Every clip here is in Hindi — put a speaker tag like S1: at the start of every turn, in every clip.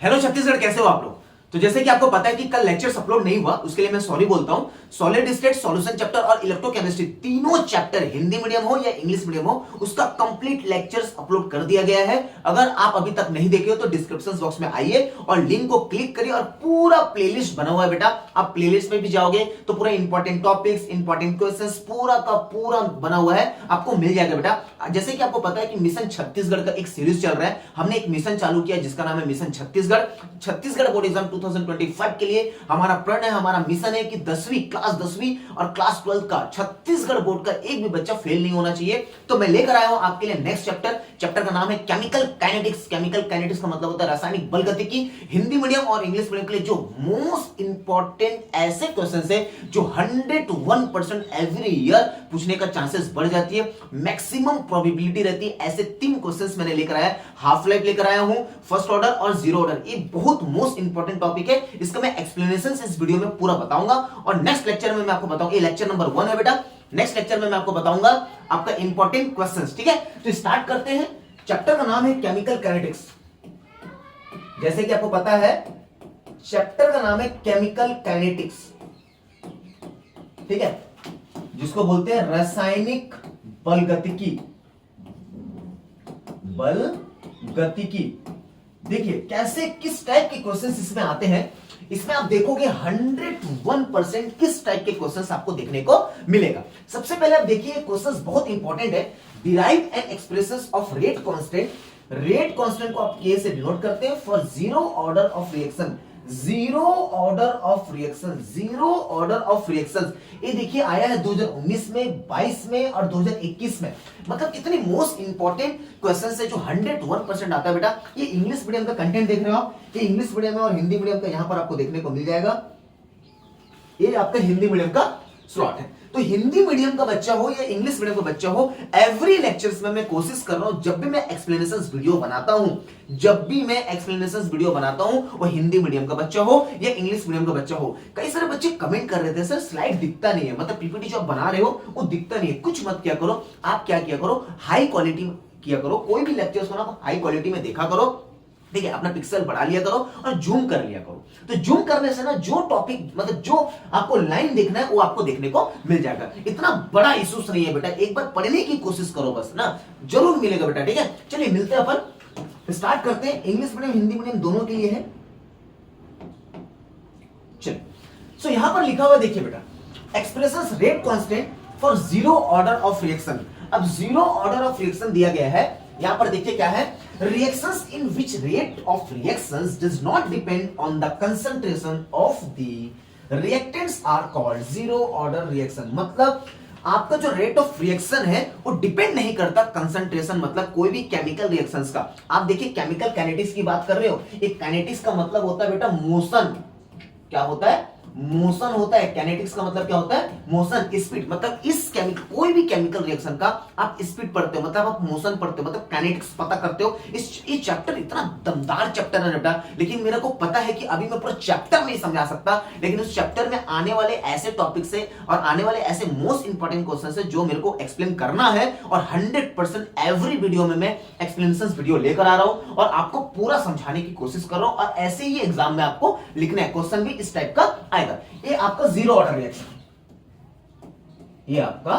S1: हेलो छत्तीसगढ़, कैसे हो आप लोग। तो जैसे कि आपको पता है कि कल लेक्चर्स अपलोड नहीं हुआ, उसके लिए मैं सॉरी बोलता हूं। सॉलिड स्टेट, सॉल्यूशन चैप्टर और इलेक्ट्रोकेमिस्ट्री तीनों चैप्टर हिंदी मीडियम हो या इंग्लिश मीडियम हो, उसका कंप्लीट लेक्चर्स अपलोड कर दिया गया है। अगर आप अभी तक नहीं देखे हो तो डिस्क्रिप्शन बॉक्स में आइए और लिंक को क्लिक करिए और पूरा प्लेलिस्ट बना हुआ है बेटा। आप प्लेलिस्ट में भी जाओगे तो पूरा इंपॉर्टेंट टॉपिक्स, इंपॉर्टेंट क्वेश्चंस पूरा का पूरा बना हुआ है, आपको मिल जाएगा बेटा। जैसे कि आपको पता है कि मिशन छत्तीसगढ़ का एक सीरीज चल रहा है। हमने एक मिशन चालू किया जिसका नाम है mission Chhattisgarh. Chhattisgarh board exam 2025 के लिए हमारा प्रण है, हमारा मिशन है कि 10वीं और क्लास 12 का छत्तीसगढ़ बोर्ड का एक भी बच्चा फेल नहीं होना चाहिए। तो मैं लेकर आया हूं आपके लिए नेक्स्ट चैप्टर का नाम है केमिकल काइनेटिक्स। केमिकल काइनेटिक्स का मतलब होता है रासायनिक बल गतिकी। हिंदी मीडियम और इंग्लिश मीडियम के लिए जो मोस्ट इंपॉर्टेंट ऐसे क्वेश्चन है जो 101% एवरी ईयर पूछने का चांसेस बढ़ जाती है, मैक्सिमम प्रोबेबिलिटी रहती है, ऐसे 3 क्वेश्चंस मैंने लेकर आया। हाफ लाइफ लेकर आया हूं, फर्स्ट ऑर्डर और जीरो ऑर्डर। ये बहुत मोस्ट इंपॉर्टेंट टॉपिक है, इसका मैं एक्सप्लेनेशन इस वीडियो में पूरा बताऊंगा और नेक्स्ट लेक्चर में मैं आपको बताऊंगा। ये लेक्चर नंबर 1 है बेटा। नेक्स्ट लेक्चर में मैं आपको बताऊंगा आपका इंपॉर्टेंट क्वेश्चंस, ठीक है। तो स्टार्ट करते हैं। चैप्टर का नाम है केमिकल काइनेटिक्स। जैसे कि आपको पता है चैप्टर का नाम है केमिकल काइनेटिक्स, ठीक है, जिसको बोलते हैं रासायनिक बल गतिकी। बल गतिकी। देखिए कैसे किस टाइप के क्वेश्चंस इसमें आते हैं। इसमें आप देखोगे 101% किस टाइप के क्वेश्चंस आपको देखने को मिलेगा। सबसे पहले आप देखिए क्वेश्चंस बहुत इंपॉर्टेंट है। Derive and expressions of rate constant. Rate constant को आप के से डिनोट करते हैं for zero order of reaction. Zero order of reaction, zero order of reaction, ये देखिए आया है 2019 में, 22 में और 2021 में। मतलब इतनी मोस्ट इंपॉर्टेंट क्वेश्चन है जो 101% आता है बेटा। ये इंग्लिश मीडियम का कंटेंट देख रहे हो आप, ये इंग्लिश मीडियम में और हिंदी मीडियम का यहां पर आपको देखने को मिल जाएगा। ये आपका हिंदी मीडियम का स्लॉट है। तो हिंदी मीडियम का बच्चा हो या इंग्लिश मीडियम का बच्चा हो, एवरी लेक्चर्स में मैं कोशिश कर रहा हूं जब भी मैं एक्सप्लेनेशंस वीडियो बनाता हूं, वो हिंदी मीडियम का बच्चा हो या इंग्लिश मीडियम का बच्चा हो। कई सारे बच्चे कमेंट कर रहे थे सर स्लाइड दिखता नहीं है, मतलब पीपीटी जो आप बना रहे हो वो दिखता नहीं है। कुछ मत किया करो, आप क्या किया करो, हाई क्वालिटी किया करो। कोई भी लेक्चर्स को ना हाई क्वालिटी में देखा करो, ठीक है। अपना पिक्सल बढ़ा लिया करो और जूम कर लिया करो। तो जूम करने से ना जो टॉपिक, मतलब जो आपको लाइन देखना है वो आपको देखने को मिल जाएगा। इतना बड़ा इश्यूज नहीं है बेटा, एक बार पढ़ने की कोशिश करो बस ना, जरूर मिलेगा बेटा, ठीक है। चलिए मिलते हैं अपन, स्टार्ट करते हैं। इंग्लिश मीडियम हिंदी मीडियम दोनों के लिए है। चलिए सो यहां पर लिखा हुआ देखिए बेटा, expressions rate constant for zero order of reaction. अब जीरो ऑर्डर ऑफ रिएक्शन दिया गया है, यहां पर देखिए क्या है, reactions in which rate of reactions does not depend on the concentration of the reactants are called zero order reaction। मतलब आपका जो रेट ऑफ रिएक्शन है वो डिपेंड नहीं करता कंसंट्रेशन, मतलब कोई भी केमिकल रिएक्शंस का। आप देखिए केमिकल काइनेटिक्स की बात कर रहे हो, एक काइनेटिक्स का मतलब होता है बेटा मोशन। क्या होता है? मोशन होता है। काइनेटिक्स का मतलब क्या होता है? Motion, speed. मतलब इस केमिकल, कोई भी केमिकल रिएक्शन का आप स्पीड पढ़ते हो, मतलब आप मोशन पढ़ते हो, मतलब काइनेटिक्स पता करते हो। ये चैप्टर इतना दमदार चैप्टर है बेटा, लेकिन मेरे को पता है कि अभी मैं पूरा चैप्टर नहीं समझा सकता, लेकिन उस चैप्टर में आने वाले ऐसे टॉपिक्स है और आने वाले ऐसे मोस्ट इंपॉर्टेंट क्वेश्चन है जो मेरे को एक्सप्लेन करना है। और 100% एवरी वीडियो में मैं एक्सप्लेनेशन वीडियो लेकर आ रहा हूं और आपको पूरा समझाने की कोशिश कर रहा हूं। और ऐसे ही एग्जाम में आपको लिखना है, क्वेश्चन भी इस टाइप का। ये आपका जीरो ऑर्डर रिएक्शन, ये आपका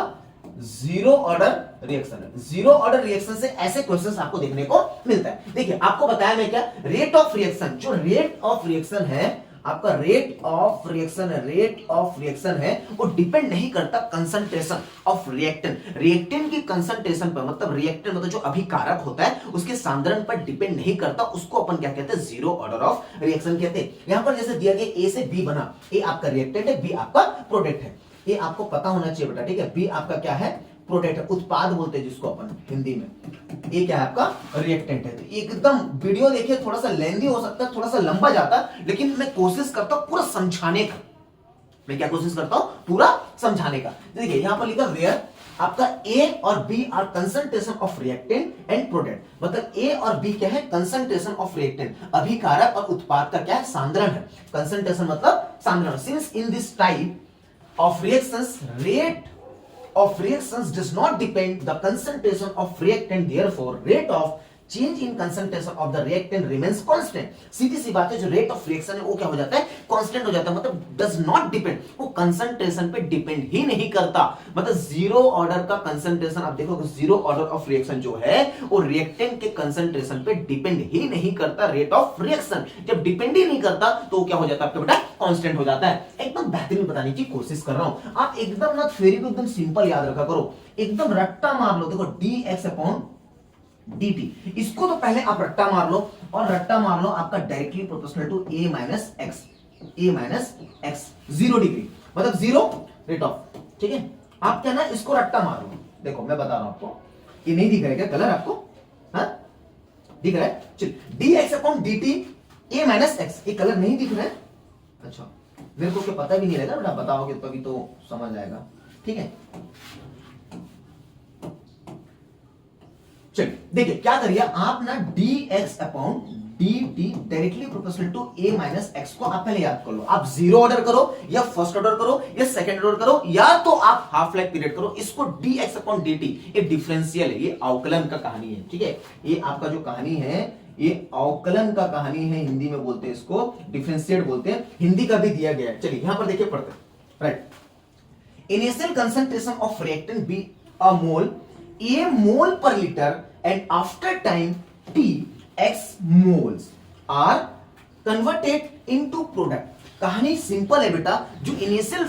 S1: जीरो ऑर्डर रिएक्शन है। जीरो ऑर्डर रिएक्शन से ऐसे क्वेश्चंस आपको देखने को मिलता है। देखिए आपको बताया मैं क्या, रेट ऑफ रिएक्शन, जो रेट ऑफ रिएक्शन है आपका, रेट ऑफ रिएक्शन है वो डिपेंड नहीं करता कंसंट्रेशन ऑफ रिएक्टेंट। रिएक्टेंट की कंसंट्रेशन पर, मतलब रिएक्टेंट मतलब जो अभिकारक होता है उसके सांद्रण पर डिपेंड नहीं करता। उसको अपन क्या कहते हैं? जीरो ऑर्डर ऑफ रिएक्शन कहते हैं। यहां पर जैसे दिया गया ए से बी बना, ए आपका रिएक्टेंट है, बी आपका प्रोडक्ट है। ये आपको पता होना चाहिए बेटा, ठीक है। बी आपका क्या है? प्रोडक्ट है, उत्पाद बोलते हैं जिसको अपन हिंदी में। ये क्या है? आपका रिएक्टेंट है। तो एकदम वीडियो देखिए, थोड़ा सा लेंथी हो सकता है, थोड़ा सा लंबा जाता है, लेकिन मैं कोशिश करता हूं पूरा समझाने का। मैं क्या कोशिश करता हूं? पूरा समझाने का। देखिए यहां पर लिखा वेयर आपका ए और B are concentration of reactant and product. मतलब ए और बी क्या है? कंसंट्रेशन ऑफ रिएक्टेंट, अभिकारक और उत्पाद का क्या है? सांद्रण है। कंसंट्रेशन मतलब सांद्रण। Since in this type of reactions, rate of reactions does not depend the concentration of reactant, therefore rate of change in concentration of the reactant remains constant. सीधी सी बात है, जो रेट ऑफ रिएक्शन है वो क्या हो जाता है, कांस्टेंट हो जाता है, मतलब डज नॉट डिपेंड, वो कंसंट्रेशन पे डिपेंड ही नहीं करता। मतलब जीरो ऑर्डर का कंसंट्रेशन, आप देखो जीरो ऑर्डर ऑफ रिएक्शन जो है वो रिएक्टेंट के कंसंट्रेशन पे डिपेंड ही नहीं करता, रेट ऑफ रिएक्शन जब डिपेंड ही नहीं करता तो क्या हो जाता है आपका बेटा, कांस्टेंट हो जाता है। एकदम बेहतरीन बताने की कोशिश कर रहा हूं, आप एकदम ना थ्योरी को एकदम सिंपल याद रखा करो, एकदम रट्टा मार लो। देखो dx अपॉन dt, इसको तो पहले आप रट्टा मार लो, और रट्टा मार लो आपका directly proportional to a minus x, 0 degree मतलब 0 रेट ऑफ, ठीक है। आप क्या ना इसको रट्टा मार लो, देखो मैं बता रहा हूं आपको, ये नहीं दिख रहा है क्या कलर आपको, हाँ दिख रहा है, चल dx upon dt a minus x, ये कलर नहीं दिख रहा है, अच्छा मेरे को क्या पता भी नहीं रहेगा बेटा, बताओगे तभी तो समझ आएगा, ठीक है। चलिए देखिए क्या करिए आप ना dx upon dt directly proportional to a minus x को आप पहले याद कर लो। आप जीरो ऑर्डर करो या फर्स्ट ऑर्डर करो या सेकंड ऑर्डर करो या तो आप हाफ लाइफ पीरियड करो। इसको dx अपॉन dt, ये डिफरेंशियल है, ये अवकलन का कहानी है, ठीक है। ये आपका जो कहानी है ये अवकलन का कहानी है, हिंदी में बोलते हैं इसको डिफरेंशिएट बोलते हैं, हिंदी का भी दिया गया है। चलिए यहां पर देखिए पढ़ते हैं, right. Initial concentration of reactant be a mole, a mole per liter, and after time t x moles are converted into product। कहानी सिंपल है बेटा, जो इनिशियल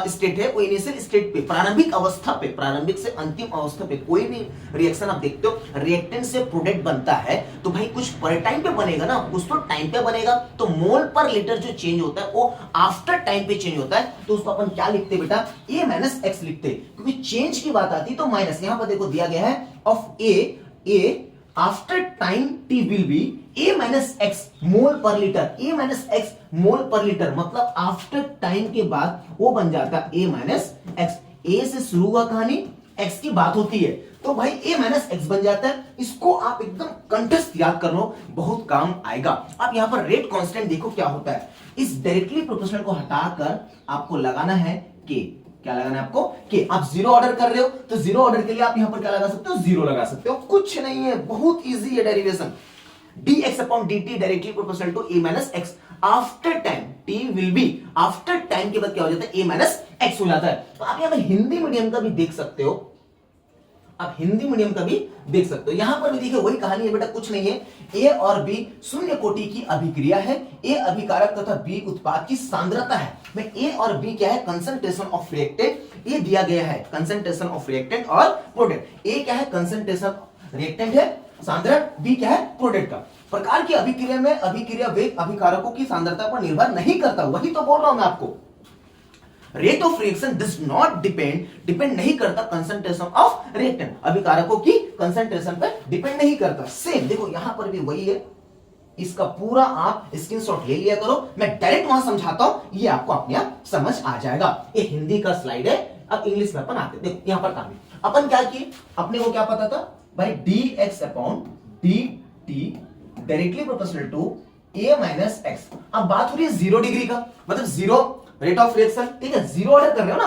S1: स्टेट है वो इनिशियल स्टेट पे, प्रारंभिक अवस्था पे, प्रारंभिक से अंतिम अवस्था पे कोई भी रिएक्शन आप देखते हो, रिएक्टेंट से प्रोडक्ट बनता है तो भाई कुछ पर टाइम पे बनेगा ना, कुछ तो टाइम पे बनेगा। तो मोल पर लीटर जो चेंज होता है वो आफ्टर टाइम पे चेंज होता है, तो उसको अपन क्या लिखते हैं बेटा, a माइनस एक्स लिखते हैं, क्योंकि चेंज की बात आती है तो माइनस। यहां पर देखो दिया गया है of a after time t will be a minus x mole per litre, a minus x mole per litre, मतलब आफ्टर टाइम के बाद वो बन जाता है a माइनस एक्स। a से शुरू हुआ कहानी, x की बात होती है तो भाई a माइनस एक्स बन जाता है। इसको आप एकदम कंठस्थ याद कर लो, बहुत काम आएगा। आप यहां पर रेट कांस्टेंट देखो क्या होता है, इस डायरेक्टली प्रोपोर्शनल को हटाकर आपको लगाना है k। क्या लगाना है आपको, कि आप जीरो ऑर्डर कर रहे हो तो जीरो ऑर्डर के लिए आप यहां पर क्या लगा सकते हो, जीरो लगा सकते हो, कुछ नहीं है, बहुत इजी है derivation. dx upon dt directly proportional to a minus x, after time t will be, after time के बाद क्या हो जाता है, a माइनस एक्स हो जाता है। तो आप यहां पर हिंदी मीडियम का भी देख सकते हो, आप हिंदी मीडियम का भी देख सकते हो। यहां पर भी देखिए वही कहानी है बेटा, कुछ नहीं है, A और B शून्य कोटि की अभिक्रिया है, A अभिकारक तथा B उत्पाद की सांद्रता है। में A और B क्या है, कंसंट्रेशन ऑफ रिएक्टेंट, ये दिया गया है कंसंट्रेशन ऑफ रिएक्टेंट और प्रोडक्ट। A क्या है, कंसंट्रेशन रिएक्टेंट है, सांद्रता B क्या है, प्रोडक्ट का। प्रकार की अभिक्रिया में अभिक्रिया वेग अभिकारकों की सांद्रता पर निर्भर नहीं करता, वही तो बोल रहा हूं मैं आपको। Rate of reaction does not depend नहीं करता कंसंट्रेशन ऑफ रिएक्टेंट, अभिकारकों की कंसंट्रेशन पर डिपेंड नहीं करता। सेम देखो यहां पर भी वही है, इसका पूरा आप स्क्रीनशॉट ले लिया करो, मैं डायरेक्ट वहां समझाता हूं, ये आपको अपने आप समझ आ जाएगा। ये हिंदी का स्लाइड है, अब इंग्लिश में अपन आते हैं। देखो यहां पर काम अपन क्या किए, अपने को क्या पता था भाई, dx upon dt directly proportional to a minus x. अब बात हो रही है 0 डिग्री का, मतलब 0 रेट ऑफ रिएक्शन, ठीक है। जीरो ऑर्डर कर रहे हो ना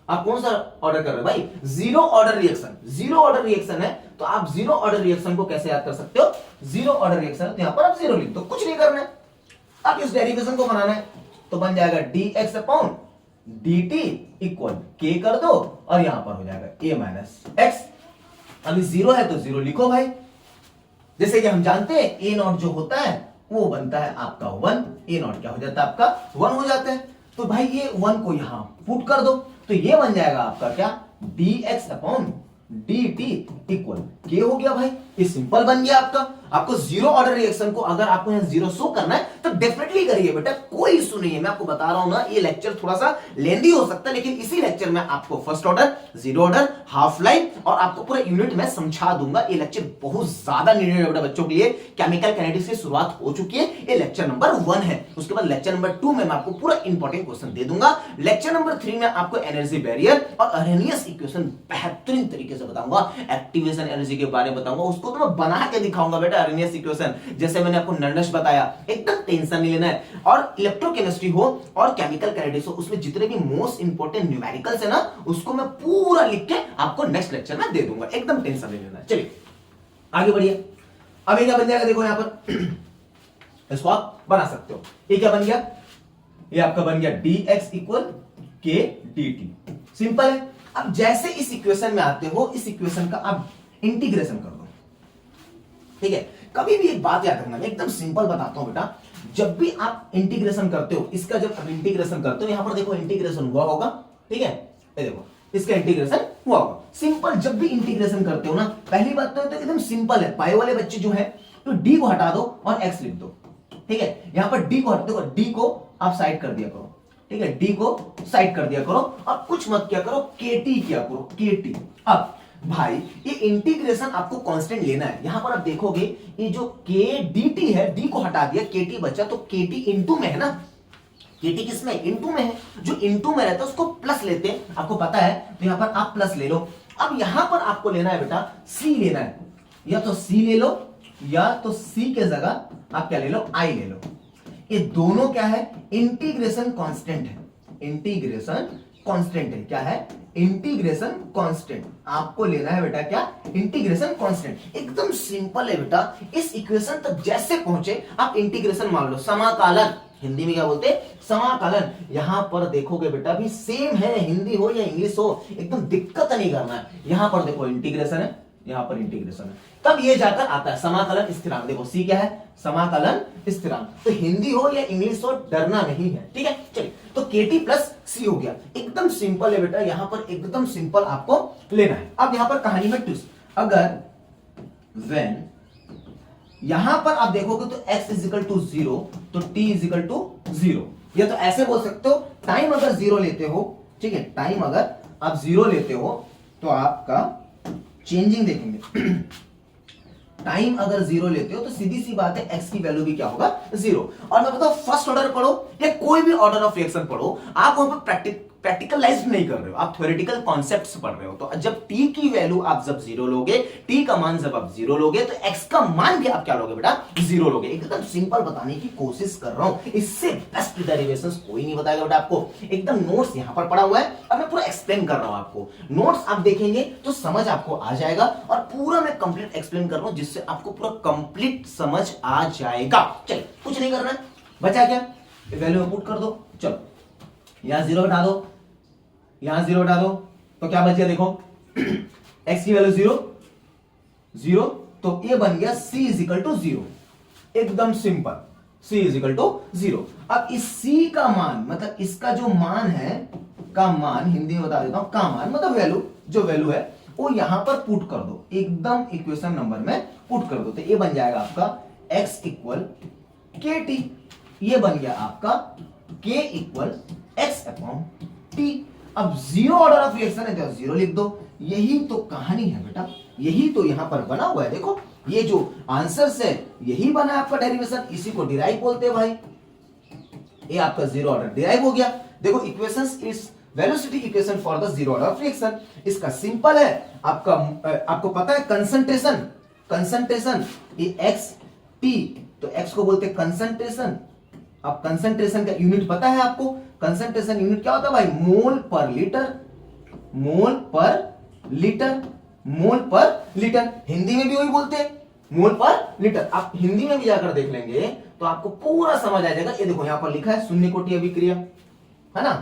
S1: आप, कौन सा ऑर्डर कर रहे हो भाई, zero order reaction. Zero order reaction है तो आप जीरो ऑर्डर रिएक्शन को कैसे याद कर सकते हो, जीरो ऑर्डर रिएक्शन तो यहां पर आप जीरो लिख दो, कुछ नहीं करना है। आप इस डेरिवेशन को बनाना है तो बन जाएगा dx upon dt equal k कर दो और यहां पर हो जाएगा a माइनस एक्स। अभी जीरो है तो जीरो लिखो भाई, जैसे कि हम जानते हैं a नॉट जो होता है वो बनता है आपका 1, a नॉट क्या हो जाता है आपका 1 हो जाता है। तो भाई ये 1 को यहां पुट कर दो तो ये बन जाएगा आपका क्या, dx upon dt equal k हो गया भाई, ये सिंपल बन गया आपका। आपको जीरो ऑर्डर रिएक्शन को अगर आपको यहां जीरो शो करना है तो डेफिनेटली करिए बेटा, कोई इशू नहीं है। मैं आपको बता रहा हूं ना, ये लेक्चर थोड़ा सा लेंदी हो सकता है, लेकिन इसी लेक्चर में आपको first order, zero order, half life और आपको पूरा यूनिट में समझा दूंगा। ये लेक्चर बहुत ज्यादा नीडेड है बेटा बच्चों के लिए। केमिकल काइनेटिक्स की शुरुआत हो चुकी है, ये लेक्चर नंबर 1 है। उसके बाद लेक्चर नंबर 2 में मैं आपको पूरा इंपॉर्टेंट क्वेश्चन दे दूंगा। लेक्चर नंबर 3 में आपको एनर्जी बैरियर और अरेनियस इक्वेशन बेहतरीन तरीके से बताऊंगा, एक्टिवेशन एनर्जी के बारे में बताऊंगा, उसको तो मैं बना के दिखाऊंगा बेटा, अरेनियस इक्वेशन जैसे मैंने आपको नंडश बताया, एकदम टेंशन नहीं लेना है। और इलेक्ट्रोकेमिस्ट्री हो और केमिकल काइनेटिक्स हो, उसमें जितने भी मोस्ट इंपोर्टेंट न्यूमेरिकल्स है ना, उसको मैं पूरा लिख के आपको नेक्स्ट लेक्चर में दे दूंगा, एकदम टेंशन नहीं लेना है। चलिए आगे बढ़िए। अब ये क्या बन जाएगा, देखो यहां पर इसको आप बना सकते हो। ये क्या बन गया, ये आपका बन गया dx इक्वल के dt। सिंपल है। अब जैसे इस इक्वेशन में आते हो, इस इक्वेशन का आप इंटीग्रेशन कर दो, ठीक है। कभी भी एक बात याद रखना, मैं एकदम सिंपल बताता हूं बेटा, जब भी आप इंटीग्रेशन करते हो, इसका जब आप इंटीग्रेशन करते हो, यहां पर देखो इंटीग्रेशन हुआ होगा, ठीक है, ये देखो इसका इंटीग्रेशन हुआ होगा। सिंपल, जब भी इंटीग्रेशन करते हो ना, पहली बात तो एकदम सिंपल है, पाई वाले बच्चे जो है तो डी को हटा दो और एक्स लिख दो, ठीक है। यहां पर डी को हटा दो, डी को आप साइड कर दिया करो, ठीक है, डी को साइड कर दिया करो, अब कुछ मत क्या करो, केटी किया करो, केटी। अब भाई ये इंटीग्रेशन आपको कांस्टेंट लेना है। यहां पर आप देखोगे ये जो के डी है, डी को हटा दिया, केटी बचा, तो केटी इंटू में है ना, केटी किसमें, इंटू में है। जो इंटू में रहता है उसको प्लस लेते हैं, आपको पता है, तो यहां पर आप प्लस ले लो। अब यहां पर आपको लेना है बेटा सी लेना है, या तो सी ले लो, या तो सी के जगह आप क्या ले लो, आई ले लो। ये दोनों क्या है, इंटीग्रेशन कांस्टेंट है, इंटीग्रेशन कांस्टेंट है। क्या है, इंटीग्रेशन कांस्टेंट। आपको लेना है बेटा क्या, इंटीग्रेशन कांस्टेंट। एकदम सिंपल है बेटा, इस इक्वेशन तक जैसे पहुंचे आप इंटीग्रेशन मान लो, समाकलन, हिंदी में क्या बोलते हैं, समाकलन। यहां पर देखोगे बेटा भी सेम है, हिंदी हो या इंग्लिश हो, एकदम दिक्कत नहीं करना है। यहां पर देखो इंटीग्रेशन है, यहां पर इंटीग्रेशन है, तब ये जाकर आता है समाकलन स्थिरांक। देखो सी क्या है, समाकलन स्थिरांक। तो हिंदी हो या इंग्लिश हो, डरना नहीं है, ठीक है। चलिए, तो केटी प्लस सी हो गया, एकदम सिंपल है बेटा, यहां पर एकदम सिंपल आपको लेना है। अब यहां पर कहानी में ट्विस्ट, अगर व्हेन यहां पर आप देखोगे तो x इजिकल टू 0, तो t इजिकल टू 0, या तो ऐसे बोल सकते हो, टाइम अगर 0 लेते हो, ठीक है, टाइम अगर आप 0 लेते हो तो आपका चेंजिंग देखेंगे। टाइम अगर 0 लेते हो तो सीधी सी बात है, x की वैल्यू भी क्या होगा, 0। और मैं बताऊं, फर्स्ट ऑर्डर पढ़ो या कोई भी ऑर्डर ऑफ रिएक्शन पढ़ो, आप वहां पर प्रैक्टिकलाइज नहीं कर रहे हो, आप थ्योरेटिकल कॉन्सेप्ट्स पढ़ रहे हो। तो जब t की वैल्यू आप जब 0 लोगे, t का मान जब आप 0 लोगे, तो x का मान भी आप क्या लोगे बेटा, 0 लोगे। एकदम सिंपल बताने की कोशिश कर रहा हूं, इससे बेस्ट डेरिवेशंस कोई नहीं बताएगा बेटा आपको। एकदम नोट्स यहां पर पड़ा हुआ है, अब मैं पूरा एक्सप्लेन कर रहा हूं आपको। नोट्स आप देखेंगे तो समझ आपको आ जाएगा, और पूरा मैं कंप्लीट एक्सप्लेन कर रहा हूं, जिससे आपको पूरा कंप्लीट समझ आ जाएगा। चलिए, कुछ नहीं करना है, बचा क्या, वैल्यू में पुट कर दो। चलो, यहां 0 हटा दो, यहां 0 हटा दो, तो क्या बच गया, देखो x की वैल्यू 0, 0, तो ये बन गया c इजिकल टू 0। एकदम सिंपल, c इजिकल टू 0। अब इस c का मान, मतलब इसका जो मान है, का मान हिंदी में बता देता हूं, का मान मतलब वैल्यू, जो वैल्यू है वो यहां पर पुट कर दो, एकदम इक्वेशन नंबर में पुट कर दो। तो ये बन जाएगा आपका x इक्वल के टी, ये बन गया आपका k equal x upon T. अब 0 ऑर्डर ऑफ रिएक्शन है तो 0 लिख दो। यही तो कहानी है बेटा, यही तो यहां पर बना हुआ है। देखो ये जो आंसर्स है यही बना है आपका डेरिवेशन, इसी को डिराइव बोलते हैं भाई। ये आपका 0 ऑर्डर डिराइव हो गया। देखो equations is velocity equation for the 0 order of reaction. इसका सिंपल है, आपको पता है कंसंट्रेशन, कंसंट्रेशन ये x t, तो x को बोलते हैं कंसंट्रेशन। अब कंसंट्रेशन का यूनिट पता है आपको, कंसंट्रेशन यूनिट क्या होता है भाई, मोल पर लीटर, मोल पर लीटर, मोल पर लीटर। हिंदी में भी वही बोलते हैं, मोल पर लीटर। आप हिंदी में भी जाकर देख लेंगे तो आपको पूरा समझ आ जाएगा। ये देखो यहां पर लिखा है शून्य कोटि अभिक्रिया, है ना,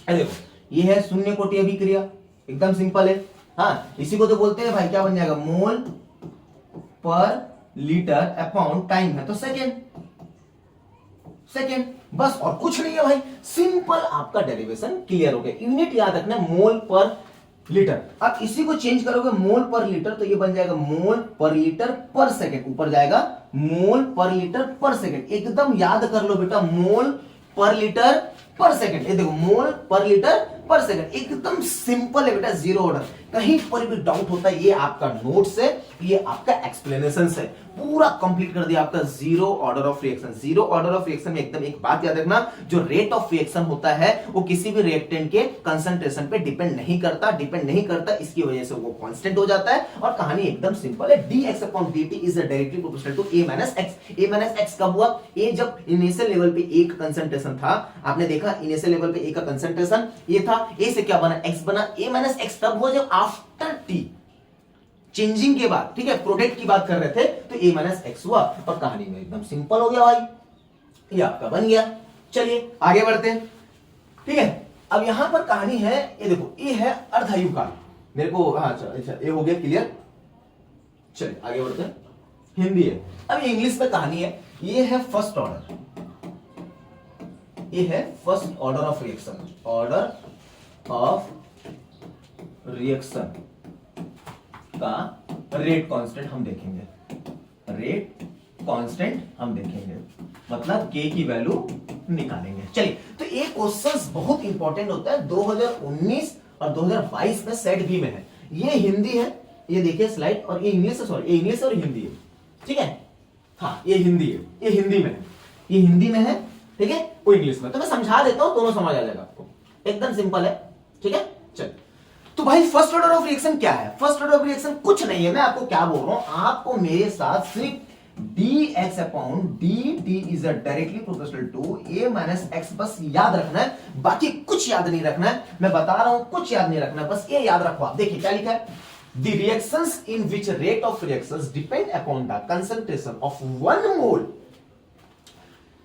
S1: ये देखो ये है शून्य कोटि अभिक्रिया, एकदम सिंपल है। हाँ, इसी को तो बोलते हैं भाई, क्या बन जाएगा, मोल पर लीटर अपॉन टाइम है तो सेकेंड, सेकेंड, बस और कुछ नहीं है भाई। सिंपल आपका डेरिवेशन क्लियर हो गया। यूनिट याद रखना मोल पर लीटर। अब इसी को चेंज करोगे मोल पर लीटर, तो ये बन जाएगा मोल पर लीटर पर सेकेंड, ऊपर जाएगा मोल पर लीटर पर सेकेंड। एकदम याद कर लो बेटा, मोल पर लीटर पर सेकेंड। ये देखो मोल पर लीटर पर सेकेंड, एकदम सिंपल है बेटा, 0 ऑर्डर। कहीं पर भी डाउट होता है, ये आपका नोट्स है, ये आपका एक्सप्लेनेशन है, पूरा कंप्लीट कर दिया आपका 0 order of reaction. 0 order of reaction में एकदम एक बात याद रखना, जो रेट ऑफ रिएक्शन होता है वो किसी भी रिएक्टेंट के कंसंट्रेशन पे डिपेंड नहीं करता, डिपेंड नहीं करता, इसकी वजह से वो कांस्टेंट हो जाता है। और कहानी एकदम सिंपल है, dx upon dt is directly proportional to a minus x। a minus x कब हुआ, a जब इनिशियल लेवल पे a का कंसंट्रेशन था, आपने देखा इनिशियल लेवल पे a का कंसंट्रेशन ये था, a से क्या बना, x बना। a माइनस x तब हुआ जब आफ्टर t, चेंजिंग के बाद, ठीक है, प्रोडक्ट की बात कर रहे थे, तो a माइनस एक्स हुआ और कहानी में एकदम सिंपल हो गया भाई, ये आपका बन गया। चलिए आगे बढ़ते हैं, ठीक है। अब यहां पर कहानी है, ये देखो ये है अर्धायु काल, मेरे को हाँ अच्छा ये हो गया क्लियर। चलिए आगे बढ़ते हैं, हिंदी है, अब ये इंग्लिश में कहानी है। ये है फर्स्ट ऑर्डर, ये है first order of reaction, order of reaction का रेट कांस्टेंट हम देखेंगे, रेट कांस्टेंट हम देखेंगे, मतलब के की वैल्यू निकालेंगे। चलिए, तो ये क्वेश्चंस बहुत इंपॉर्टेंट होता है 2019 और 2022 में सेट बी में है। ये हिंदी है, ये देखिए स्लाइड, और ये इंग्लिश है, सॉरी ये इंग्लिश और हिंदी है, ठीक है। हाँ ये हिंदी है, ये हिंदी में है, ये हिंदी में है, ठीक है, वो इंग्लिश में। तो मैं समझा देता हूं, दोनों समझ आ जाएगा आपको, एकदम सिंपल है, ठीक है। चल, तो भाई फर्स्ट ऑर्डर ऑफ रिएक्शन क्या है? फर्स्ट ऑर्डर ऑफ रिएक्शन कुछ नहीं है, मैं आपको क्या बोल रहा हूं, आपको मेरे साथ सिर्फ dx upon dt is directly proportional to a minus x बस याद रखना है, बाकी कुछ याद नहीं रखना है। मैं बता रहा हूं कुछ याद नहीं रखना है, बस ये याद रखो आप। देखिए क्या लिखा है, the reactions in which rate of reactions depend upon the concentration of 1 mole।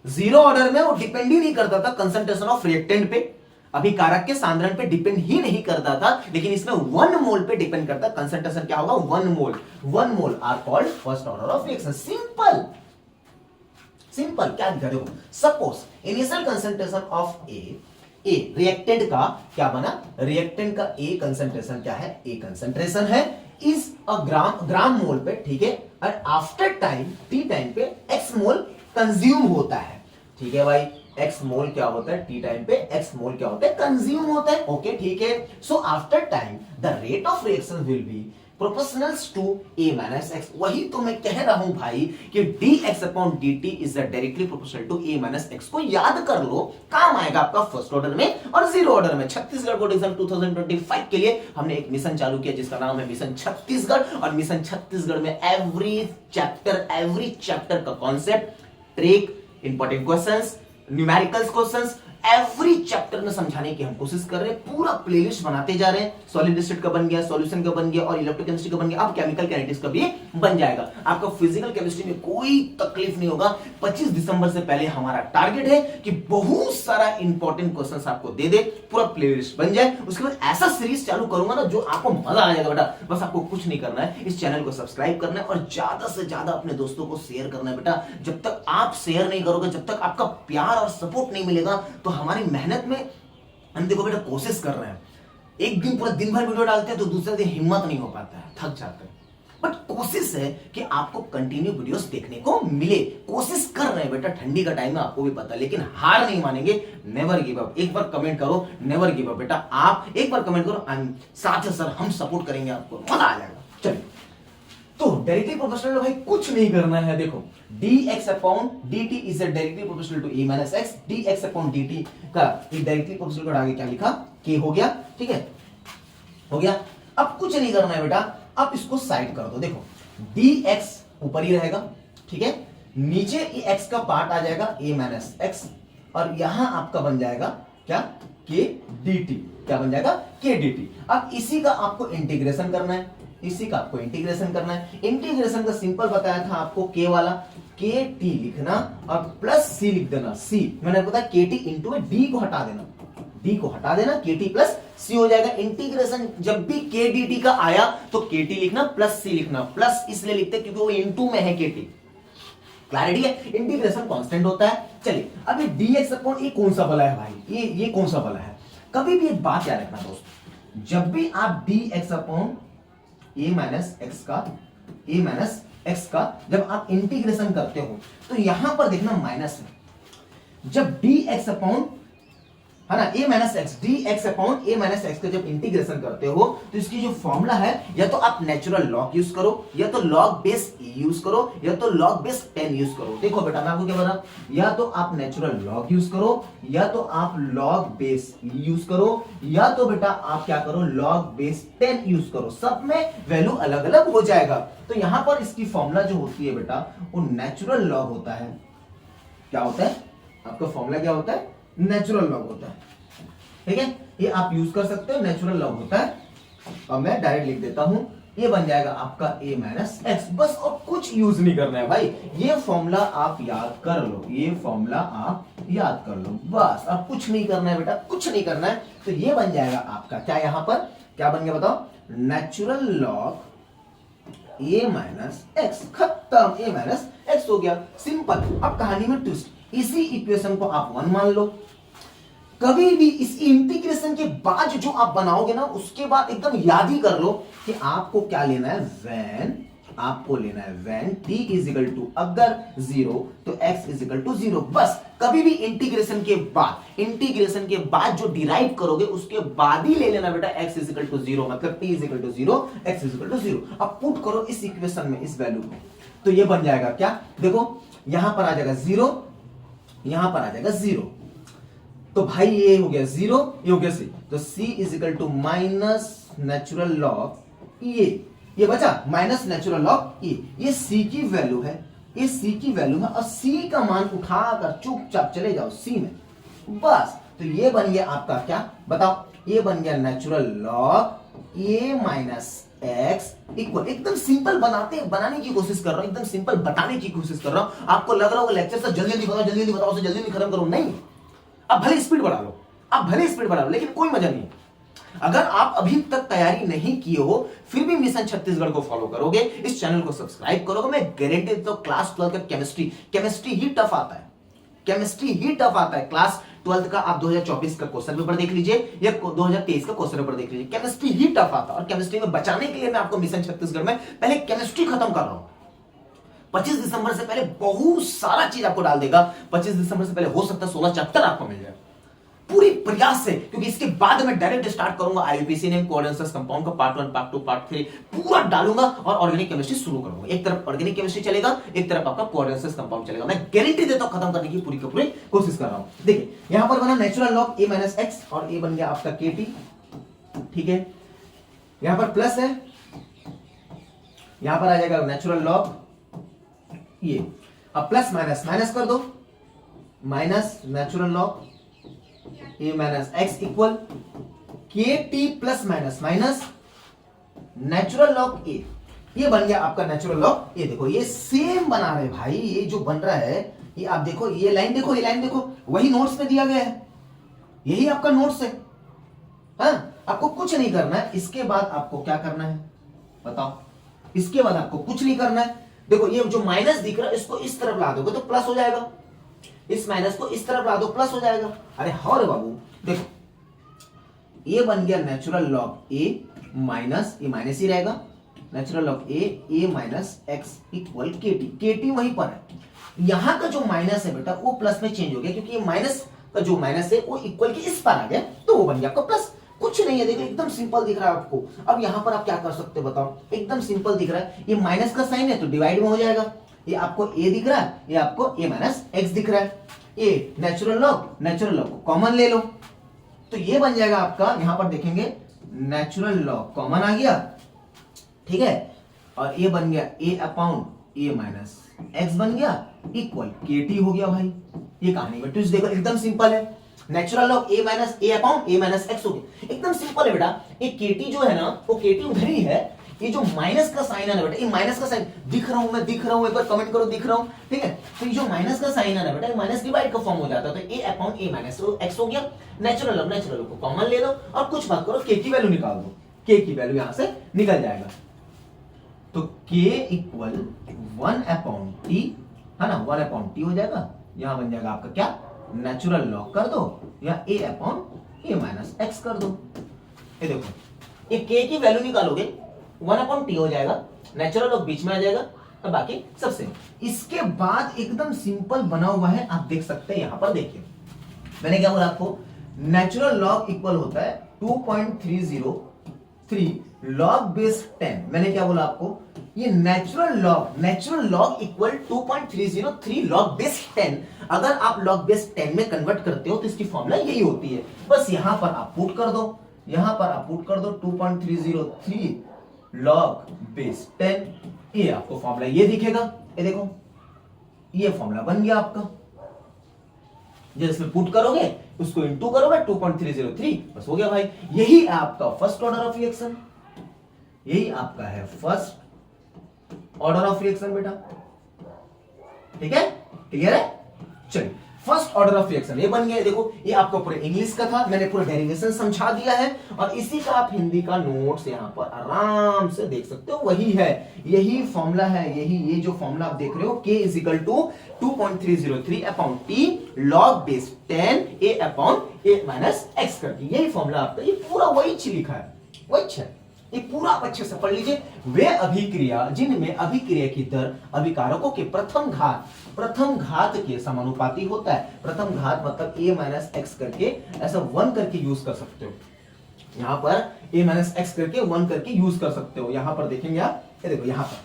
S1: Zero order में वो डिपेंड ही नहीं करता था कंसंट्रेशन ऑफ रिएक्टेंट पे, अभी कारक के सांद्रण पे डिपेंड ही नहीं करता था, लेकिन इसमें 1 मोल पे डिपेंड करता। कंसंट्रेशन क्या होगा? 1 mole. 1 mole are called first order of reaction. Simple simple, क्या देखो, suppose initial concentration of a reactant का क्या बना, रिएक्टेंट का ए कंसंट्रेशन क्या है, ए कंसंट्रेशन है इज अ ग्राम मोल पे, ठीक है, और आफ्टर टाइम टी टाइम पे एक्स मोल कंज्यूम होता है, ठीक है भाई। एक्स मोल क्या होता है, टी टाइम पे एक्स मोल क्या होता है, कंज्यूम होता है, ओके ठीक है। So after time the rate of reaction will be proportionals to a minus x। वही तो मैं कह रहा हूं भाई कि dx upon dt is directly proportional to a minus x को याद कर लो, काम आएगा आपका फर्स्ट ऑर्डर में और जीरो ऑर्डर में। छत्तीसगढ़ बोर्ड एग्जाम 2025 के लिए हमने एक मिशन चालू किया जिसका नाम है मिशन छत्तीसगढ़, और मिशन छत्तीसगढ़ में एवरी चैप्टर का concept, trick, important questions, numericals questions, every chapter में समझाने की हम कोशिश कर रहे हैं। पूरा प्लेलिस्ट बनाते जा रहे हैं, सॉलिड स्टेट का बन गया, सॉल्यूशन का बन गया, और इलेक्ट्रोकेमिस्ट्री का बन गया, अब केमिकल काइनेटिक्स का भी बन जाएगा। आपका फिजिकल केमिस्ट्री में कोई तकलीफ नहीं होगा। 25 दिसंबर से पहले हमारा टारगेट है कि बहुत सारा इंपॉर्टेंट क्वेश्चंस आपको दे दे, पूरा प्लेलिस्ट बन जाए। उसके बाद ऐसा सीरीज चालू करूंगा ना जो आपको मजा आ जाएगा बेटा। बस आपको कुछ नहीं करना है, इस चैनल को सब्सक्राइब करना है और ज्यादा से ज्यादा अपने दोस्तों को शेयर करना है बेटा। जब तक आप शेयर नहीं करोगे, जब तक आपका प्यार और सपोर्ट नहीं मिलेगा, तो हमारी मेहनत में हम देखो बेटा कोशिश कर रहे हैं, एक दिन पूरा दिन भर वीडियो डालते हैं तो दूसरे दिन हिम्मत नहीं हो पाता है, थक जाते हैं, बट कोशिश है कि आपको कंटिन्यू वीडियोस देखने को मिले। कोशिश कर रहे हैं बेटा, ठंडी का टाइम है आपको भी पता है, लेकिन हार नहीं मानेंगे, नेवर गिव अप। एक बार कमेंट करो नेवर गिव अप बेटा, आप एक बार कमेंट करो, साथ ही सर हम सपोर्ट करेंगे, आपको मजा आ जाएगा। चलिए, तो डायरेक्टली प्रोपोर्शनल भाई कुछ नहीं करना है, देखो dx upon dt is directly proportional to a minus x। dx upon dt का डायरेक्टली प्रोपोर्शनल का आगे क्या लिखा, k हो गया, ठीक है, हो गया। अब कुछ नहीं करना है बेटा, अब इसको साइड कर दो। देखो dx ऊपर ही रहेगा, ठीक है, नीचे ये x का पार्ट आ जाएगा a माइनस x, और यहां आपका बन जाएगा क्या, k dt, क्या बन जाएगा, k dt। अब इसी का आपको इंटीग्रेशन करना है, इसी का आपको इंटीग्रेशन करना है। इंटीग्रेशन का सिंपल बताया था आपको, के वाला के टी लिखना और प्लस सी लिख देना। सी मैंने बताया के टी इंटू में डी को हटा देना, डी को हटा देना, के टी प्लस सी हो जाएगा। इंटीग्रेशन जब भी के डी टी का आया तो के टी लिखना प्लस सी लिखना, प्लस इसलिए लिखते क्योंकि वो इनटू में है के टी। क्लैरिटी है, इंटीग्रेशन कांस्टेंट होता है। चलिए अब ये dx अपॉन ये कौन सा बला है भाई, ये कौन सा बला है। कभी भी एक बात याद रखना दोस्तों, जब भी आप dx upon a minus x का जब आप इंटीग्रेशन करते हो तो यहां पर देखना माइनस है। जब dx अपॉन है ना a minus x, dx upon a minus x का जब इंटीग्रेशन करते हो तो इसकी जो फॉर्मूला है, या तो आप नेचुरल लॉग यूज करो, या तो लॉग बेस यूज करो, या तो लॉग बेस 10 यूज करो। देखो बेटा मैं आपको क्या बता, या तो आप नेचुरल लॉग यूज करो, या तो आप लॉग बेस यूज करो, या तो बेटा आप क्या करो, लॉग बेस 10 यूज करो। सब में वैल्यू अलग अलग हो जाएगा। तो यहां पर इसकी फॉर्मूला जो होती है बेटा वो नेचुरल लॉग होता है। क्या होता है आपका फॉर्मूला, क्या होता है, नेचुरल लॉग होता है, ठीक है, ये आप यूज कर सकते हो, नेचुरल लॉग होता है। अब मैं डायरेक्ट लिख देता हूं ये बन जाएगा आपका a माइनस एक्स। बस और कुछ यूज नहीं करना है भाई, ये फॉर्मूला आप याद कर लो, ये फॉर्मूला आप याद कर लो बस, अब कुछ नहीं करना है बेटा, कुछ नहीं करना है। तो ये बन जाएगा आपका क्या, यहां पर क्या बन गया बताओ, natural log a minus x, खत्म, a माइनस एक्स हो गया, सिंपल। अब कहानी में ट्विस्ट, इसी इक्वेशन को आप 1 मान लो। कभी भी इस इंटीग्रेशन के बाद जो आप बनाओगे ना, उसके बाद एकदम याद ही कर लो कि आपको क्या लेना है, व्हेन, आपको लेना है when t is equal to अगर 0 तो x इज इक्वल टू 0। बस कभी भी इंटीग्रेशन के बाद जो डिराइव करोगे उसके बाद ही ले लेना बेटा x इज इक्वल टू 0, मतलब t is equal to 0, x is equal to 0। अब पुट करो इस इक्वेशन में इस वैल्यू को, तो ये बन जाएगा क्या, देखो यहां पर आ जाएगा 0, यहां पर आ जाएगा 0, तो भाई ये हो गया 0, ये हो गया c, तो c is equal to minus natural log ये बचा माइनस नेचुरल लॉग ये c की वैल्यू है, ये c की वैल्यू है, और c का मान उठाकर चुपचाप चले जाओ c में, बस। तो ये बन गया आपका क्या बताओ, ये बन गया natural log a minus x equal, एकदम सिंपल बनाने की कोशिश कर रहा हूं, एकदम सिंपल बताने की कोशिश कर रहा हूं। आपको लग रहा होगा लेक्चर से जल्दी बताओ जल्दी खत्म करो, नहीं, अब भले स्पीड बढ़ा लो, लेकिन कोई मजा नहीं है। अगर आप अभी तक तैयारी नहीं किए हो फिर भी मिशन छत्तीसगढ़ को फॉलो करोगे, इस चैनल को सब्सक्राइब करोगे, मैं गारंटी देता हूं क्लास 12 का केमिस्ट्री ही टफ आता है। क्लास 12 का आप 2024 का क्वेश्चन पेपर देख लीजिए या 2023 का क्वेश्चन पेपर देख लीजिए, केमिस्ट्री ही टफ आता है। और केमिस्ट्री में बचाने के लिए मैं आपको मिशन छत्तीसगढ़ में पहले केमिस्ट्री खत्म कर रहा हूं। 25 दिसंबर से पहले बहुत सारा चीज आपको डाल देगा, 25 दिसंबर से पहले हो सकता है 16 चैप्टर आपको मिल जाए, पूरी प्रयास से, क्योंकि इसके बाद मैं डायरेक्ट स्टार्ट करूंगा आईयूपीएसी नेम कोऑर्डिनेट्स कंपाउंड का पार्ट 1 पार्ट 2 पार्ट 3 पूरा डालूंगा और ऑर्गेनिक केमिस्ट्री शुरू करूंगा। एक तरफ ऑर्गेनिक केमिस्ट्री चलेगा, एक तरफ आपका कोऑर्डिनेट्स कंपाउंड चलेगा। मैं गारंटी देता हूं खत्म करने की पूरी कोशिश कर रहा हूं। देखिए यहां पर बना natural log a minus x और a बन गया आपका kt, ठीक है, यहां पर प्लस है, यहां पर आ जाएगा नेचुरल लॉग ये, अब प्लस माइनस कर दो, minus natural log a minus x equal k t plus minus natural log a, ये बन गया आपका नेचुरल लॉग a। देखो ये सेम बना रहे भाई, ये जो बन रहा है ये आप देखो, ये लाइन देखो वही नोट्स में दिया गया है, यही आपका नोट्स है। हाँ, आपको कुछ नहीं करना है, इसके बाद आपको क्या करना है बताओ, इसके बाद आपको कुछ नहीं करना है। देखो ये जो माइनस दिख रहा है इसको इस तरफ ला दोगे तो प्लस हो जाएगा, इस माइनस को इस तरफ ला दो प्लस हो जाएगा। अरे हाँ रे बाबू, देखो ये बन गया नेचुरल लॉग a माइनस, ये माइनस ही रहेगा, natural log a minus x equal kt वहीं पर है। यहां का जो माइनस है बेटा वो प्लस में चेंज हो गया, क्योंकि ये माइनस का जो माइनस है वो इक्वल के इस पर आ गया, तो वो बन गया आपका प्लस। कुछ नहीं है, देखो एकदम सिंपल दिख रहा है आपको। अब यहां पर आप क्या कर सकते हो बताओ, एकदम सिंपल दिख रहा है, ये माइनस का साइन है तो डिवाइड में हो जाएगा, ये आपको a दिख रहा है, ये आपको a माइनस एक्स दिख रहा है, ये नेचुरल लॉग को कॉमन ले लो, तो ये बन जाएगा आपका, यहां पर देखेंगे नेचुरल लॉग कॉमन आ गया, ठीक है, और ये बन गया a upon a minus x बन गया इक्वल kt हो गया भाई। ये कहानी में ट्विस्ट देखो, एकदम सिंपल है, natural log a minus a upon a minus x हो गया, एकदम सिंपल है बेटा। ये kt जो है ना वो kt उधर ही है, ये जो माइनस का साइन है ना बेटा, ये माइनस का साइन दिख रहा हूं, एक बार कमेंट करो दिख रहा हूं, ठीक है। तो ये जो माइनस का साइन है ना बेटा, माइनस डिवाइड का फॉर्म हो जाता है, तो a upon a minus x हो गया। नेचुरल लॉग को कॉमन ले लो और कुछ बात करो, k की वैल्यू निकाल दो, k की वैल्यू यहां से निकल जाएगा, तो k इक्वल 1 अपॉन t है ना, 1 अपॉन t हो जाएगा, यहां बन जाएगा आपका क्या, नेचुरल लॉग कर दो या a upon a minus x कर दो। ये देखो ये k की वैल्यू निकालोगे 1 अपॉन टी हो जाएगा, नेचुरल लॉग बीच में आ जाएगा और बाकी सबसे। इसके बाद एकदम सिंपल बना हुआ है, आप देख सकते हैं यहां पर, देखिए मैंने क्या बोला आपको, नेचुरल लॉग इक्वल होता है 2.303 लॉग बेस 10। मैंने क्या बोला आपको, ये natural log equal 2.303 log base 10। अगर आप लॉग बेस 10 में कन्वर्ट करते हो तो इसकी फॉर्मूला यही होती है, बस यहां पर आप पुट कर दो, 2.303 लॉग बेस 10, ये आपको फॉर्मूला ये दिखेगा, ये देखो ये फॉर्मूला बन गया आपका। जब इसमें पुट करोगे उसको इनटू करोगे 2.303, बस हो गया भाई। यही है आपका फर्स्ट ऑर्डर ऑफ रिएक्शन, यही आपका है फर्स्ट ऑर्डर ऑफ रिएक्शन बेटा। ठीक है, क्लियर है? चलिए, फर्स्ट ऑर्डर ऑफ रिएक्शन ये बन गया। देखो ये आपका पूरे इंग्लिश का था, मैंने पूरा डेरिवेशन समझा दिया है और इसी का आप हिंदी का नोट्स यहां पर आराम से देख सकते हो। वही है, यही फॉर्मूला है, यही ये जो फॉर्मूला आप देख रहे हो, k is equal to 2.303 upon t log base 10 a upon a minus x करके, यही फॉर्मूला आपका, ये पूरा वही चीज लिखा है, वही है। ये पूरा आप अच्छे से पढ़ लीजिए। वे अभिक्रिया जिनमें अभिक्रिया की दर अभिकारकों के प्रथम घात के समानुपाती होता है। प्रथम घात मतलब a माइनस एक्स करके ऐसा 1 करके यूज कर सकते हो। यहां पर a माइनस एक्स करके 1 करके यूज कर सकते हो। यहां पर देखेंगे आप, ये देखो यहां पर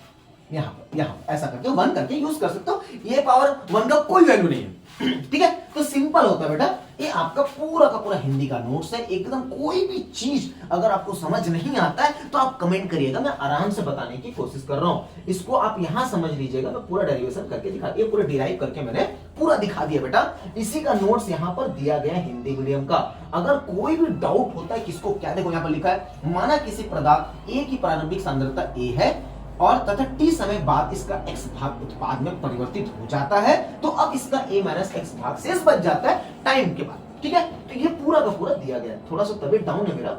S1: ऐसा करके 1 करके यूज कर सकते हो। ये पावर 1 का कोई वैल्यू नहीं है। ठीक है, तो सिंपल होता है बेटा। ये आपका पूरा का पूरा हिंदी का नोट्स है एकदम। कोई भी चीज अगर आपको समझ नहीं आता है तो आप कमेंट करिएगा, मैं आराम से बताने की कोशिश कर रहा हूं। इसको आप यहां समझ लीजिएगा, मैं पूरा डेरिवेशन करके दिखा दिया, पूरा डिराइव करके मैंने पूरा दिखा दिया बेटा। इसी का नोट्स यहां पर दिया गया है हिंदी मीडियम का। अगर कोई भी डाउट होता है किसको क्या, देखो यहां पर लिखा है, माना किसी पदार्थ A की प्रारंभिक सांद्रता A है और तथा t समय बाद इसका x भाग उत्पाद में परिवर्तित हो जाता है, तो अब इसका a माइनस एक्स भाग शेष बच जाता है टाइम के बाद। ठीक है, तो ये पूरा का पूरा दिया गया है। थोड़ा सा तबीयत डाउन है मेरा,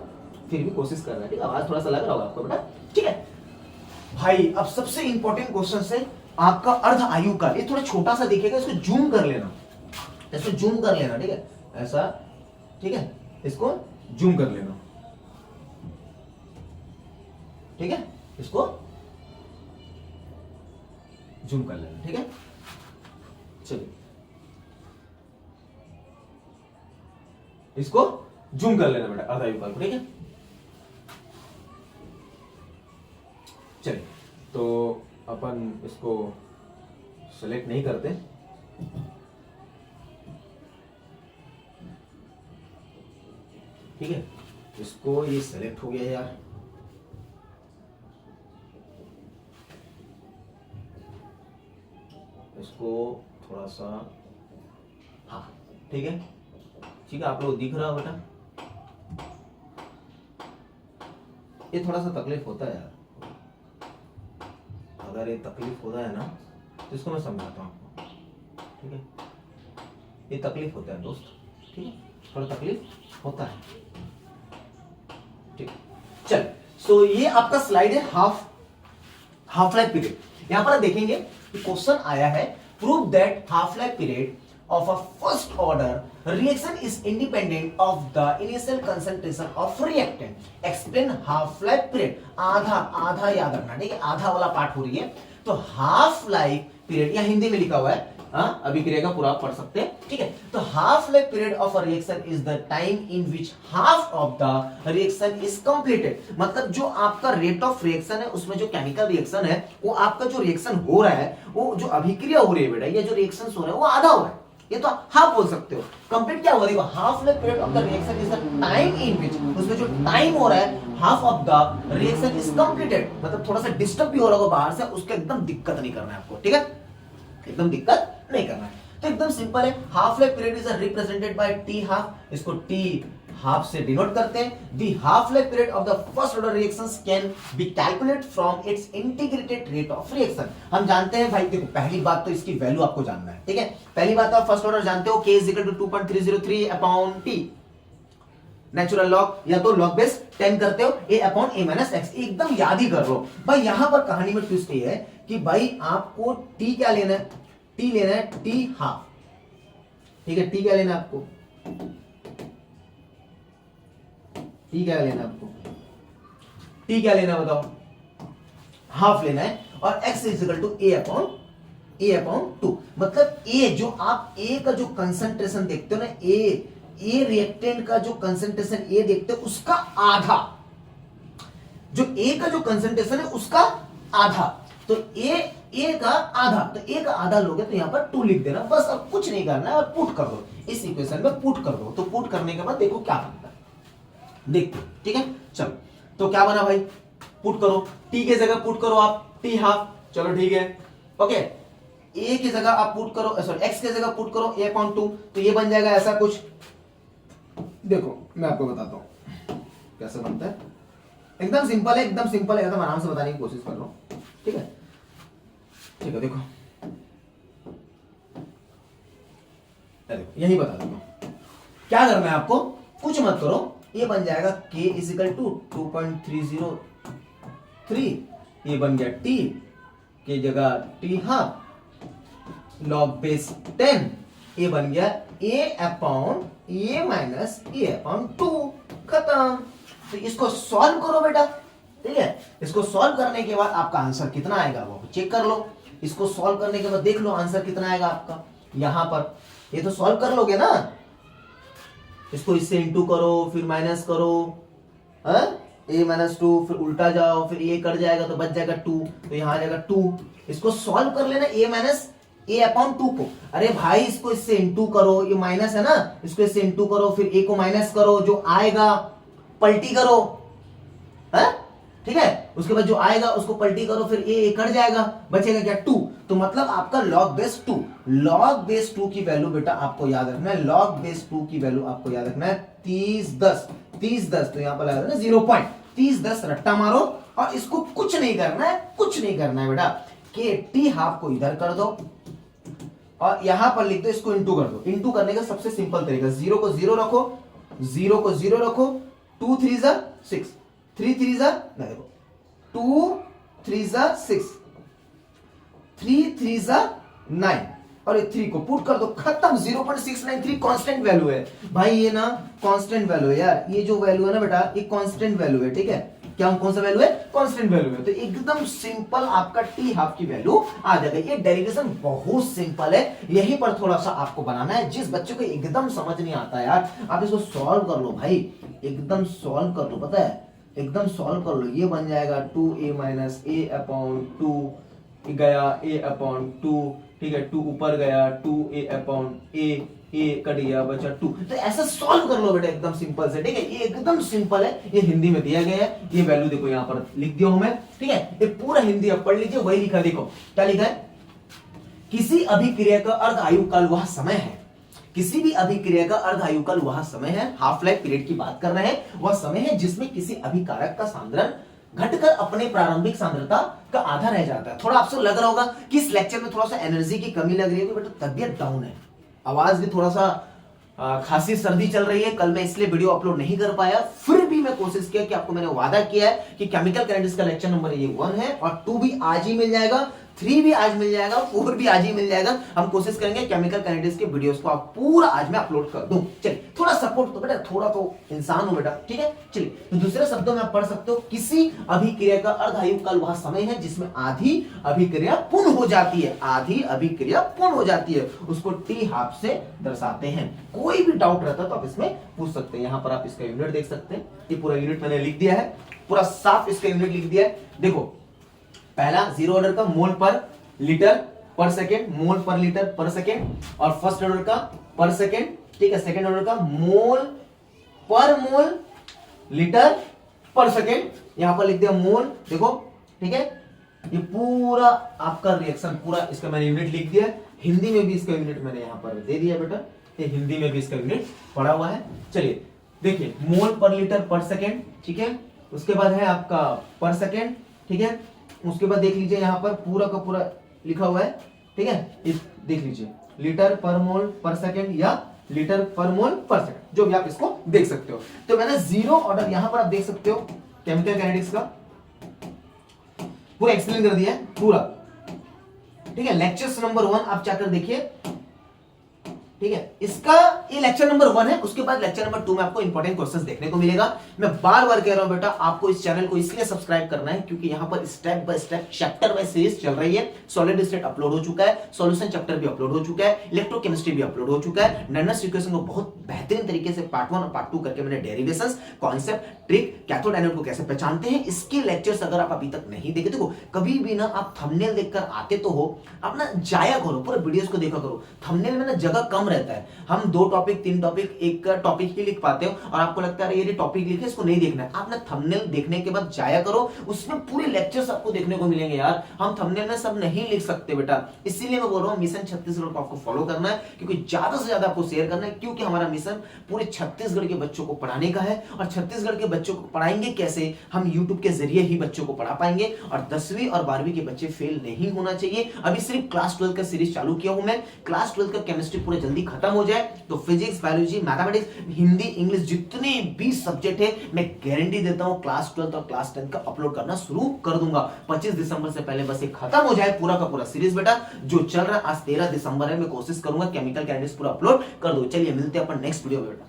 S1: फिर भी कोशिश कर रहा है। ठीक है, आवाज थोड़ा सा लग रहा होगा आपको बेटा। ठीक है भाई, अब सबसे इंपॉर्टेंट क्वेश्चन है आपका अर्ध आयु काल। ये थोड़ा छोटा सा दिखेगा, इसको जूम कर लेना, इसको जूम कर लेना। ठीक है, ऐसा, ठीक है, इसको जूम कर लेना। ठीक है, इसको जूम कर लेना। ठीक है, चलिए इसको जूम कर लेना बेटा, अर्ध आयु काल। ठीक है, चलिए तो अपन इसको सेलेक्ट नहीं करते। ठीक है, इसको ये सेलेक्ट हो गया यार। इसको थोड़ा सा, हाँ ठीक है, ठीक है, आप लोग दिख रहा हो बेटा। ये थोड़ा सा तकलीफ होता है यार, अगर ये तकलीफ होता है ना तो इसको मैं समझाता हूँ आपको। ठीक है, ये तकलीफ होता है दोस्त, ठीक है, थोड़ा तकलीफ होता है। ठीक, चल सो ये आपका स्लाइड है हाफ लाइफ पीरियड। यहां पर आप देखेंगे क्वेश्चन आया है, prove that half life period of a first order reaction is independent of the initial concentration of reactant. Explain half life period. आधा याद रखना, ठीक है, आधा वाला पार्ट हो रही है। तो हाफ लाइफ पीरियड या हिंदी में लिखा हुआ है, अभिक्रिया का पूरा पढ़ सकते हैं। ठीक है, तो half life period of a reaction is the time in which half of the reaction is completed. मतलब जो आपका रेट ऑफ रिएक्शन है, उसमें जो केमिकल रिएक्शन है, वो आपका जो रिएक्शन हो रहा है, वो जो अभिक्रिया हो रही है बेटा, या जो रिएक्शन हो रहा है वो आधा हो रहा है। ये तो हाफ बोल सकते हो। कंप्लीट क्या हो रही है, half life period of the reaction is the time in which, उसमें जो टाइम हो रहा है half of the reaction is completed. मतलब थोड़ा सा डिस्टर्ब भी हो रहा होगा बाहर से, उसका एकदम दिक्कत नहीं करना है आपको। ठीक है, एकदम दिक्कत नहीं करना है। तो एकदम सिंपल है, half life period is represented by T half. इसको टी हाफ से डिनोट करते हैं। The half life period of the first order reactions can be calculate from its integrated rate of reaction. हम जानते हैं भाई, देखो पहली बात तो इसकी वैल्यू आपको जानना है। ठीक है, पहली बात आप फर्स्ट ऑर्डर जानते हो, k is equal to 2.303 upon t natural log, या तो लॉग बेस 10 करते हो a upon a minus x, एकदम याद ही कर लो भाई। यहां पर कहानी में ट्विस्ट ये है कि भाई आपको t क्या लेना है, t लेना है t हाफ। ठीक है, t क्या लेना है आपको, t क्या लेना है आपको, t क्या लेना है बताओ, हाफ लेना है। और x is equal to a upon 2। मतलब a जो आप a का जो कंसंट्रेशन देखते हो ना, a रिएक्टेंट का जो कंसंट्रेशन a देखते हो उसका आधा, जो a का जो कंसंट्रेशन है उसका आधा, तो a का आधा, तो a का आधा लोगे तो यहां पर 2 लिख देना बस, अब कुछ नहीं करना है। और पुट कर दो इस इक्वेशन में, पुट कर दो। तो पुट करने के बाद देखो क्या बनता है, देखते। ठीक है, चलो तो क्या बना भाई, पुट करो, t की जगह पुट करो आप t हाफ। चलो ठीक है, ओके, a की जगह आप पुट करो, सॉरी x की जगह पुट करो a अपॉन 2, तो ये बन जाएगा ऐसा कुछ। देखो मैं आपको बताता हूं कैसे बनता है, एकदम सिंपल है, एकदम सिंपल है, एकदम आराम से बताने की कोशिश कर रहा हूं, ठीक है। ठीक है, देखो यही बता दूंगा। क्या करना है आपको, कुछ मत करो, ये बन जाएगा k इजिकल टू 2.303, ये बन गया t की जगह t हाफ लॉग बेस 10, ये बन गया a upon a minus a upon 2, खत्म। तो इसको सॉल्व करो बेटा, ठीक है। इसको सॉल्व करने के बाद आपका आंसर कितना आएगा वो चेक कर लो। इसको सॉल्व करने के बाद देख लो आंसर कितना आएगा आपका। यहां पर ये तो सॉल्व कर लोगे ना, इसको इससे इंटू करो, फिर माइनस करो, a माइनस 2, फिर उल्टा जाओ, फिर ये कट जाएगा तो बच जाएगा 2, तो यहां आ जाएगा 2। इसको सॉल्व कर लेना a माइनस a अपॉन 2 को। अरे भाई इसको इससे इंटू करो, ये माइनस है ना, इसको इससे इंटू करो, फिर a को माइनस करो, जो आएगा पलटी करो, है ठीक है। उसके बाद जो आएगा उसको पलटी करो, फिर a कट जाएगा, बचेगा क्या 2। तो मतलब आपका log बेस 2, log बेस 2 की वैल्यू बेटा आपको याद रखना है, log बेस 2 की वैल्यू आपको याद रखना है 3010, 3010, तो यहां पर लगा देना 0.3010 रट्टा मारो, और इसको कुछ नहीं करना है, कुछ नहीं करना है बेटा, के टी हाफ को इधर कर दो और यहां पर लिख दो, इसको इंटू कर दो। इंटू करने का सबसे सिंपल तरीका, 0 को 0 रखो, 0 को 0 रखो, 2 3 जा 6, 3 3 जा देखो 2 3 जा 6, 3 3 जा 9, और ये 3 को पुट कर दो, खत्म। 0.693 कांस्टेंट वैल्यू है भाई, ये ना कांस्टेंट वैल्यू है यार, ये जो वैल्यू है ना बेटा ये कांस्टेंट वैल्यू है, ठीक है। क्या कौन सा वैल्यू है, कांस्टेंट वैल्यू है, तो एकदम सिंपल आपका टी हाफ की वैल्यू आ जाएगा। ये डेरिवेशन बहुत सिंपल है, यहीं पर थोड़ा सा आपको बनाना है। जिस बच्चे को एकदम समझ नहीं आता यार, आप इसको सॉल्व कर लो भाई, एकदम सॉल्व कर लो, पता है एकदम सॉल्व कर लो। ये बन जाएगा 2a माइनस a अपॉन 2 गया a अपॉन 2, ठीक है, 2 ऊपर गया 2a अपॉन a कट गया बचा 2। तो ऐसा सॉल्व कर लो बेटा एकदम सिंपल से, ठीक है। ये एकदम सिंपल है, ये हिंदी में दिया गया है, ये वैल्यू देखो यहां पर लिख दिया हूं मैं, ठीक है। ये पूरा हिंदी आप पढ़ लीजिए, वही लिखा, देखो क्या लिखा है, किसी अभिक्रिया का अर्ध आयु काल वह समय है, किसी भी अभिक्रिया का अर्ध आयु काल वह समय है, हाफ लाइफ पीरियड की बात कर रहे हैं, वह समय है जिसमें किसी अभिकारक का सांद्रण घटकर अपने प्रारंभिक सांद्रता का आधा रह जाता है। थोड़ा आपसे लग रहा होगा कि इस लेक्चर में थोड़ा सा एनर्जी की कमी लग रही है, बेटा तबियत डाउन है, आवाज भी थोड़ा सा खांसी सर्दी चल रही है। कल मैं इसलिए वीडियो अपलोड नहीं कर पाया, फिर भी मैं कोशिश किया कि आपको मैंने वादा किया है कि केमिकल काइनेटिक्स का लेक्चर नंबर ये 1 है और 2 भी आज ही मिल जाएगा, 3 भी आज मिल जाएगा, 4 भी आज ही मिल जाएगा। हम कोशिश करेंगे केमिकल काइनेटिक्स के वीडियोस को आप पूरा आज मैं अपलोड कर दूं। चलिए थोड़ा सपोर्ट तो बेटा, थोड़ा तो इंसान हो बेटा, ठीक है। चलिए तो दूसरे शब्दों में आप पढ़ सकते हो, किसी अभिक्रिया का अर्ध आयु काल वह समय है जिसमें आधी अभिक्रिया पूर्ण हो जाती है, आधी अभिक्रिया पूर्ण हो जाती है, उसको टी हाफ से दर्शाते हैं। कोई भी डाउट रहता तो आप इसमें पूछ सकते हैं। यहां पर आप इसका यूनिट देख सकते हैं, ये पूरा यूनिट मैंने लिख दिया है, पूरा साफ इसका यूनिट लिख दिया है। देखो पहला 0 ऑर्डर का मोल पर लीटर पर सेकेंड, मोल पर लीटर पर सेकेंड, और फर्स्ट ऑर्डर का पर सेकेंड, ठीक है। सेकेंड ऑर्डर का मोल पर मोल लीटर पर सेकेंड, यहां पर लिख दिया मोल, देखो ठीक है। ये पूरा आपका रिएक्शन, पूरा इसका मैंने यूनिट लिख दिया है। हिंदी में भी इसका यूनिट मैंने यहां पर दे दिया बेटा, ये हिंदी में भी इसका यूनिट पड़ा हुआ है। चलिए देखिए, मोल पर लीटर पर सेकेंड, ठीक है। उसके बाद है आपका पर सेकेंड, ठीक है। उसके बाद देख लीजिए यहां पर पूरा का पूरा लिखा हुआ है, ठीक है। इस देख लीजिए लीटर पर मोल पर सेकेंड या लीटर पर मोल पर सेकेंड, जो भी आप इसको देख सकते हो। तो मैंने 0 ऑर्डर यहां पर आप देख सकते हो, केमिकल काइनेटिक्स का पूरा एक्सप्लेन कर दिया है पूरा, ठीक है। लेक्चर्स नंबर 1 आप जाकर देखिए, ठीक है। इसका ये लेक्चर नंबर 1 है, उसके बाद लेक्चर नंबर 2 में आपको इंपॉर्टेंट क्वेश्चंस देखने को मिलेगा। मैं बार बार कह रहा हूं बेटा, आपको इस चैनल को इसलिए सब्सक्राइब करना है क्योंकि यहां पर step by step chapter wise series चल रही है। सॉलिड स्टेट अपलोड हो चुका है, सॉल्यूशन चैप्टर भी अपलोड हो चुका है, इलेक्ट्रोकेमिस्ट्री भी अपलोड हो चुका है। नैनोस इक्वेशन को बहुत बेहतरीन तरीके से पार्ट 1 और पार्ट 2 करके मैंने derivations, concept, trick, cathode anode को कैसे पहचानते हैं, इसके लेक्चर्स अगर आप अभी तक नहीं देखे, देखो कभी भी ना आप थंबनेल देखकर आते तो हो, आप ना जाया करो, पूरे वीडियोस को देखा करो। थंबनेल में ना जगह कम रहता है। हम 2 टॉपिक 3 टॉपिक एक टॉपिक ही लिख पाते हो और आपको लगता है ये टॉपिक लिखे इसको नहीं देखना है। आप ना थंबनेल देखने के बाद जाया करो, उसमें पूरे लेक्चर्स आपको देखने को मिलेंगे यार। हम थंबनेल में सब नहीं लिख सकते बेटा, इसीलिए मैं बोल रहा हूँ मिशन छत्तीसगढ़ को आपको फॉलो करना है, क्योंकि ज्यादा से ज्यादा आपको शेयर करना है, क्योंकि हमारा मिशन पूरे छत्तीसगढ़ के बच्चों को पढ़ाने का है। और छत्तीसगढ़ के बच्चों को पढ़ाएंगे कैसे, हम यूट्यूब के जरिए ही बच्चों को पढ़ा पाएंगे। और 10वीं और 12वीं के बच्चे फेल नहीं होना चाहिए। अभी सिर्फ क्लास 12 का सीरीज चालू किया हूं मैं, क्लास 12 का केमिस्ट्री पूरे जल्दी खत्म हो जाए तो physics, biology, mathematics, Hindi, English जितने भी सब्जेक्ट है मैं गारंटी देता हूं क्लास 12 और क्लास 10 का अपलोड करना शुरू कर दूंगा। 25 दिसंबर से पहले बस ये खत्म हो जाए पूरा का पूरा सीरीज बेटा, जो चल रहा है। आज 13 दिसंबर है, मैं कोशिश करूंगा केमिकल कैंडिडेट्स पूरा अपलोड कर दो। चलिए मिलते हैं अपन नेक्स्ट वीडियो में बेटा।